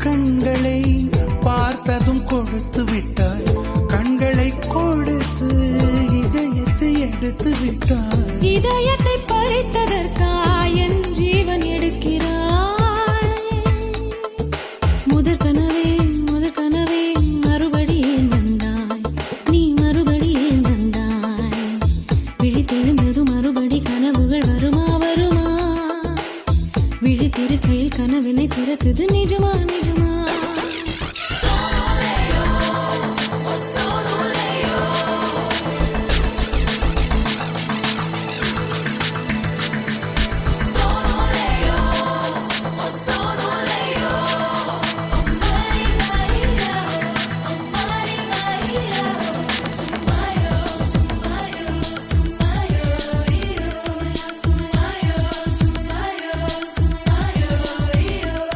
கண்களை பார்த்ததும் கொடுத்து விட்டாய், கண்களை கொடுத்து இதயத்தை எடுத்து விட்டாய். இதயத்தை பறித்ததற்காய் என் ஜீவன் எடுக்கிறாய். முதற் கனவே மறுபடியும் வந்தாய், நீ மறுபடியும் வந்தாய். விழித்தெழுந்தது மறுபடி கனவுகள் வருமா வருமா? விழித்திருக்கையில் கனவினை திறத்தது நிஜமா நிஜமா?